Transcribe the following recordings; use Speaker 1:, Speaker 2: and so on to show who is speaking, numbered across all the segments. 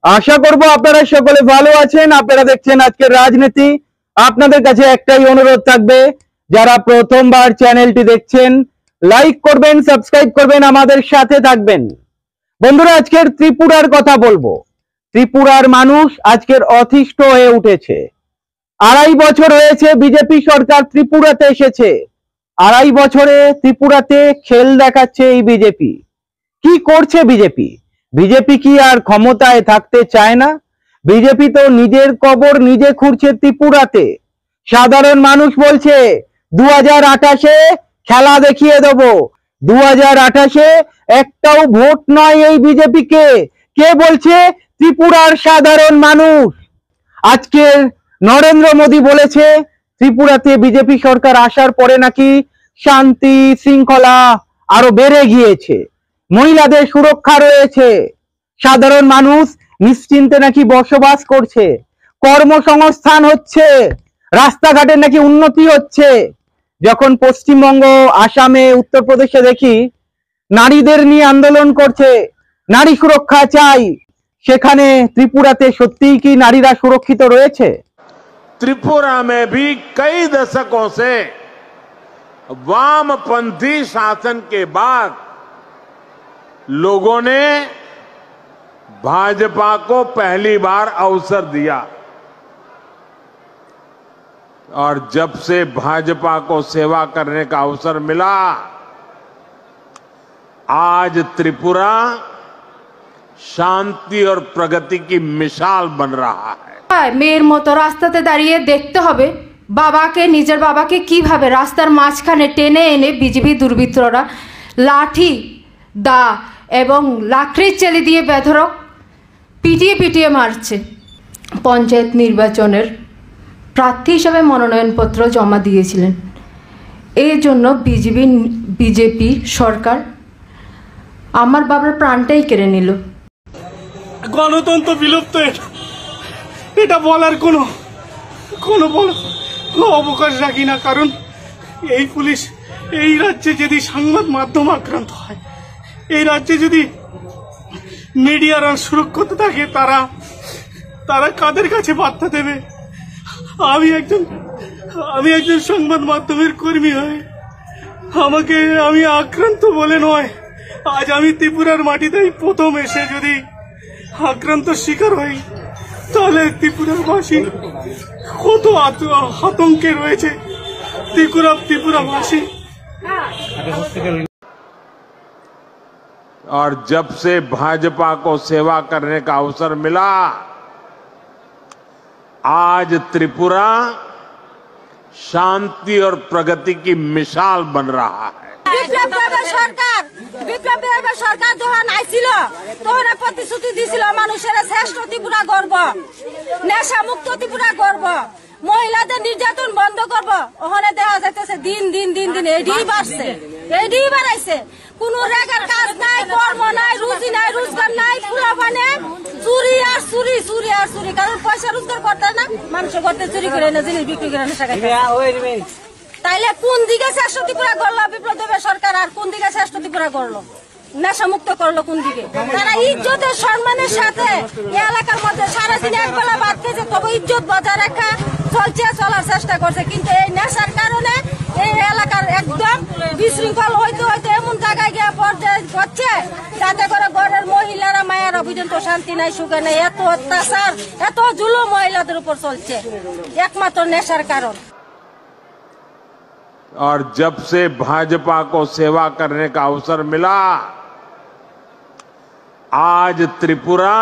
Speaker 1: আশা করব আপনারা সকলে ভালো আছেন। আপনারা দেখছেন আজকের রাজনীতি। আপনাদের কাছে একটাই অনুরোধ থাকবে, যারা প্রথমবার চ্যানেলটি দেখছেন লাইক করবেন, সাবস্ক্রাইব করবেন, আমাদের সাথে থাকবেন। বন্ধুরা, আজকের ত্রিপুরার কথা বলবো। ত্রিপুরার মানুষ আজকের অতিষ্ঠ হয়ে উঠেছে। 2.5 বছর হয়েছে বিজেপি সরকার ত্রিপুরাতে এসেছে। 2.5 বছরে ত্রিপুরাতে খেল দেখাচ্ছে এই বিজেপি। কি করছে বিজেপি? বিজেপি কি আর ক্ষমতায় থাকতে চায় না? বিজেপি তো নিজের কবর নিজে খুঁড়ছে ত্রিপুরাতে। সাধারণ মানুষ বলছে 2028-এ খেলা দেখিয়ে দেব। 2028-এ একটাও ভোট নয় এই বিজেপিকে। কে বলছে? ত্রিপুরার সাধারণ মানুষ। আজকে নরেন্দ্র মোদী বলেছে ত্রিপুরাতে বিজেপি সরকার আসার পরে নাকি শান্তি শৃঙ্খলা আরো বেড়ে গিয়েছে, মহিলাদের সুরক্ষা রয়েছে, সাধারণ মানুষ নিশ্চিন্তে নাকি বসবাস করছে, কর্মসংস্থান হচ্ছে, রাস্তাঘাটের নাকি উন্নতি হচ্ছে। যখন পশ্চিমবঙ্গ, আসামে, উত্তরপ্রদেশে দেখি নারীদের নিয়ে আন্দোলন করছে, নারী সুরক্ষা চাই, সেখানে ত্রিপুরাতে সত্যিই কি নারীরা সুরক্ষিত রয়েছে?
Speaker 2: त्रिपुरा में भी कई दशकों से वामपंथी शासन के बाद लोगों ने भाजपा को पहली बार अवसर दिया, और जब से भाजपा को सेवा करने का अवसर मिला, आज त्रिपुरा शांति और प्रगति की मिसाल बन रहा है।
Speaker 3: মেয়ের মতো রাস্তাতে দাঁড়িয়ে দেখতে হবে বাবাকে, নিজের বাবাকে কিভাবে রাস্তার মাঝখানে টেনে এনে বিজেপি দুর্বৃত্তরা লাঠি, দা এবং লাকড়ির চেলি দিয়ে বেধড়ক পিটিয়ে পিটিয়ে মারছে। পঞ্চায়েত নির্বাচনের প্রার্থী হিসাবে মনোনয়নপত্র জমা দিয়েছিলেন। এই জন্য বিজেপি সরকার আমার বাবার প্রাণটাই কেড়ে নিল।
Speaker 4: গণতন্ত্র বিলুপ্ত, এটা বলার কোনো অবকাশ রাখি না। কারণ এই পুলিশ, এই রাজ্যে যদি সংবাদ মাধ্যম আক্রান্ত হয়, এই রাজ্যে যদি মিডিয়ার সুরক্ষিত থাকে, তারা কাদের কাছে বার্তা দেবে? আমি একজন সংবাদ মাধ্যমের কর্মী হয়ে আমি আক্রান্ত বলে নয়, আজ আমি ত্রিপুরার মাটিতেই প্রথম এসে যদি আক্রান্ত শিকার হই, তাহলে ত্রিপুরাবাসী কত আতঙ্কে রয়েছে। ত্রিপুরাবাসী।
Speaker 2: और जब से भाजपा को सेवा करने का अवसर मिला, आज त्रिपुरा शांति और प्रगति की मिसाल बन रहा है।
Speaker 5: বিপ্লব সরকার যখন আইছিল তখন প্রতিশ্রুতি দিছিল মানুষের শ্রেষ্ঠ ত্রিপুরা গর্ব, নেশা মুক্ত ত্রিপুরা গর্ব, মহিলাদের নির্যাতন বন্ধ করব। ওখানে দেখা যাইতেছে দিন দিন দিন দিন এডিই বাড়ছে, এডিই বাড়াইছে। কোন রেগার কাজ নাই, কর্ম নাই, রুজি নাই, রোজগার নাই, ফুলাফানে চুরি আর চুরি, চুরি আর চুরি। কারণ পয়সা রোজগার করতে না, মানুষের করতে চুরি করে না, জিনিস বিক্রি করে না। তাইলে কোন দিকে শ্রেষ্ঠ ত্রিপুরা গড়ল বিপ্লব সরকার, আর কোন দিকে শ্রেষ্ঠ ত্রিপুরা গড়ল, নেশা মুক্ত করলো কোন দিকে? তারা ইজ্জতের সম্মানের সাথে এলাকার মধ্যে সারাদিন একবেলা ভাত খেয়েছে, তবে ইজ্জত বজায় রাখা চলার চেষ্টা করছে। কিন্তু এই নেশার কারণে এই এলাকার একদম বিশৃঙ্খল হইতে হইতে এমন জায়গায় গিয়ে পর্যায়ে হচ্ছে, যাতে করে ঘরের মহিলারা মায়েরা পর্যন্ত শান্তি নাই, সুখে নাই। এত অত্যাচার, এত জুলুম মহিলাদের উপর চলছে একমাত্র নেশার কারণ।
Speaker 2: और जब से भाजपा को सेवा करने का अवसर मिला, आज त्रिपुरा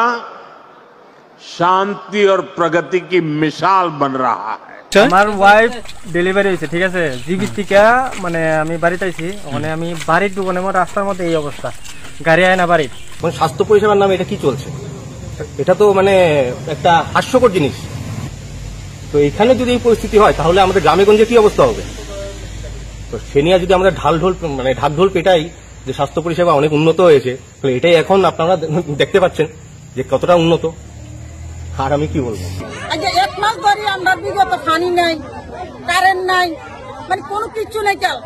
Speaker 2: शांति और प्रगति की मिसाल बन रहा है।
Speaker 6: আমার ওয়াইফ ডেলিভারি হয়েছে, ঠিক আছে, জিবি থেকে মানে আমি বাড়িতে আইছি, ওখানে আমি বাড়ির ঢুকনে আমার রাস্তার মধ্যে এই অবস্থা, গাড়ি আয় না বাড়ির।
Speaker 7: মানে স্বাস্থ্য পরিষেবার নামে এটা কি চলছে? এটা তো মানে একটা হাস্যকর জিনিস। তো এখানে যদি এই পরিস্থিতি হয়, তাহলে আমাদের গ্রামে গঞ্জে কি অবস্থা হবে? তো সে নিয়ে যদি আমরা ঢাকঢোল পেটাই যে স্বাস্থ্য পরিষেবা অনেক উন্নত হয়েছে, তাহলে এটাই এখন আপনারা দেখতে পাচ্ছেন যে কতটা উন্নত। আর আমি কি বলবো,
Speaker 5: 1 মাস ধরে আমরা বিগত পানি নাই, কারেন্ট নাই, মানে কোনো কিছু নেই কেউ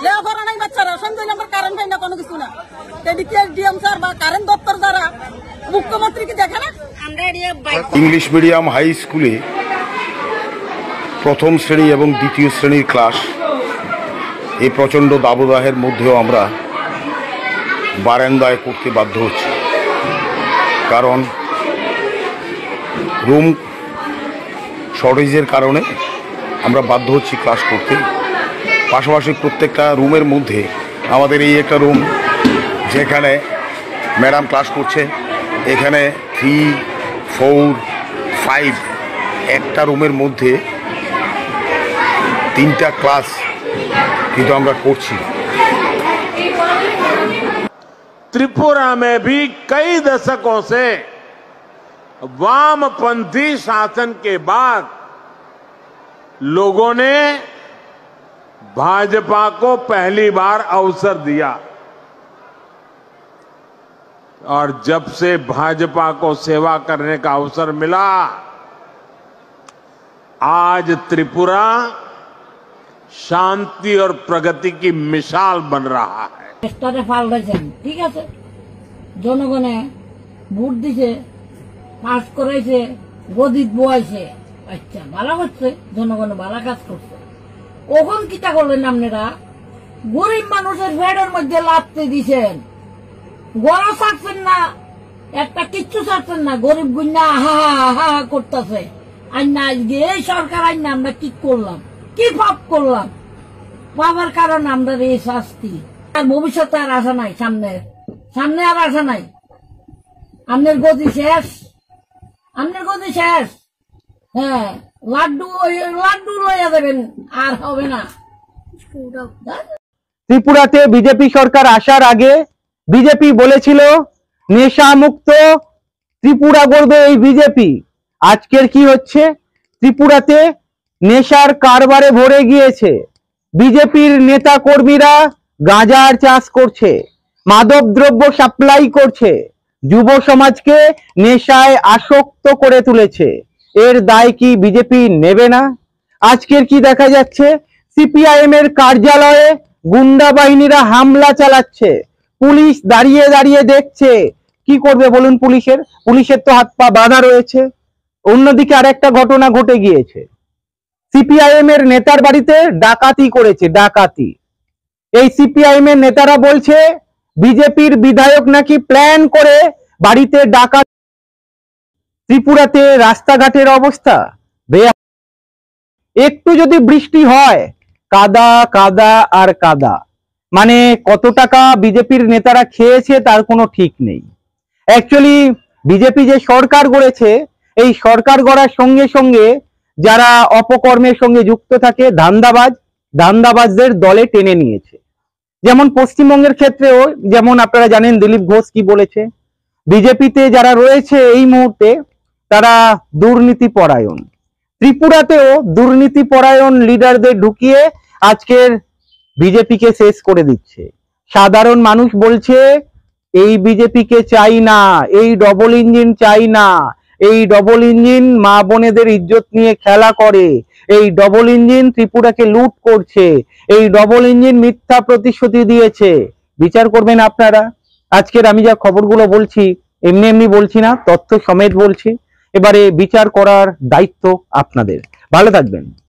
Speaker 5: লেখাপড়া নাই বাচ্চারা সন্ধ্যা নাম্বার কারেন্ট পাই না কোনো কিছু না এদিকে ডিএম স্যার বা কারেন্ট দপ্তর দ্বারা মুখ্যমন্ত্রী কি দেখে না
Speaker 8: ইংলিশ মিডিয়াম হাই স্কুলে প্রথম শ্রেণী এবং দ্বিতীয় শ্রেণীর ক্লাস এই প্রচণ্ড দাবদাহের মধ্যেও আমরা বারান্দায় করতে বাধ্য হচ্ছি, কারণ রুম শর্টেজের কারণে আমরা বাধ্য হচ্ছি ক্লাস করতে। পাশাপাশি প্রত্যেকটা রুমের মধ্যে আমাদের এই একটা রুম যেখানে ম্যাডাম ক্লাস করছে, এখানে 3, 4, 5 একটা রুমের মধ্যে 3টা ক্লাস কিন্তু আমরা করছি।
Speaker 2: त्रिपुरा में भी कई दशकों से वामपंथी शासन के बाद लोगों ने भाजपा को पहली बार अवसर दिया और जब से भाजपा को सेवा करने का अवसर मिला, आज त्रिपुरा शांति और प्रगति की मिसाल बन रहा है।
Speaker 9: স্টারে পাল্টাইছেন, ঠিক আছে, জনগণে ভোট দিছে, পাস করাইছে, গদিত বয়াইছে, আচ্ছা ভালো করছে, জনগণে ভালো কাজ করছে। কখন কিটা করলেন আপনারা? গরিব মানুষের ভেড়ের মধ্যে লাফতে দিছেন, গড়া ছাড়ছেন না, একটা কিচ্ছু ছাড়ছেন না, গরিব গুন্না হা হা হা করতেছে। আইনা আজকে এই সরকার আইনা আমরা কি করলাম, কি পাপ করলাম? পাবার কারণে আমরা এই শাস্তি। ভবিষ্যতে আর আশা নাই, সামনে আর আশা নাই। আপনার গতি শেষ, আপনার গতি শেষ। হ্যাঁ, লাড্ডু লইয়া দেবেন, আর হবে না।
Speaker 1: ত্রিপুরাতে বিজেপি সরকার আসার আগে বিজেপি বলেছিল নেশা মুক্ত ত্রিপুরা গড়বে এই বিজেপি। আজকের কি হচ্ছে? ত্রিপুরাতে নেশার কারবারে ভরে গিয়েছে। বিজেপির নেতা কর্মীরা গাঁজার চাষ করছে, মাদক দ্রব্য সাপ্লাই করছে, যুব সমাজকে নেশায় আসক্ত করে তুলেছে। এর দায় কি বিজেপি নেবে না? আজকের কি দেখা যাচ্ছে? সিপিআইএম এর কার্যালয়ে গুন্ডা বাহিনীরা হামলা চালাচ্ছে, পুলিশ দাঁড়িয়ে দাঁড়িয়ে দেখছে। কি করবে বলুন? পুলিশের তো হাত পা বাঁধা রয়েছে। অন্যদিকে আরেকটা ঘটনা ঘটে গিয়েছে, সিপিআইএম এর নেতার বাড়িতে ডাকাতি করেছে, ডাকাতি। এই সিপিআইএম এর নেতারা বলছে বিজেপির বিধায়ক নাকি প্ল্যান করে বাড়িতে ডাকাত। ত্রিপুরাতে রাস্তাঘাটের অবস্থা একটু যদি বৃষ্টি হয় কাদা কাদা আর কাদা। মানে কত টাকা বিজেপির নেতারা খেয়েছে তার কোনো ঠিক নেই। অ্যাকচুয়ালি বিজেপি যে সরকার গড়েছে, এই সরকার গড়ার সঙ্গে সঙ্গে যারা অপকর্মের সঙ্গে যুক্ত থাকে, ধান্দাবাজদের দলে টেনে নিয়েছে। যেমন পশ্চিমবঙ্গের ক্ষেত্রেও যেমন আপনারা জানেন দিলীপ ঘোষ কি বলেছে, বিজেপিতে যারা রয়েছে এই মুহূর্তে তারা দুর্নীতি পরায়ণ। ত্রিপুরাতেও দুর্নীতি পরায়ণ লিডারদের ঢুকিয়ে আজকের বিজেপিকে শেষ করে দিচ্ছে। সাধারণ মানুষ বলছে এই বিজেপিকে চাই না, এই ডবল ইঞ্জিন চাই না। এই ডবল ইঞ্জিন মা বোনেদের ইজ্জত নিয়ে খেলা করে, এই ডবল ইঞ্জিন ত্রিপুরাকে লুট করছে, এই ডবল ইঞ্জিন মিথ্যা প্রতিশ্রুতি দিয়েছে। বিচার করবেন আপনারা। আজকের আমি যা খবরগুলো বলছি এমনি এমনি বলছি না, তথ্য সমেত বলছি। এবারে বিচার করার দায়িত্ব আপনাদের। ভালো থাকবেন।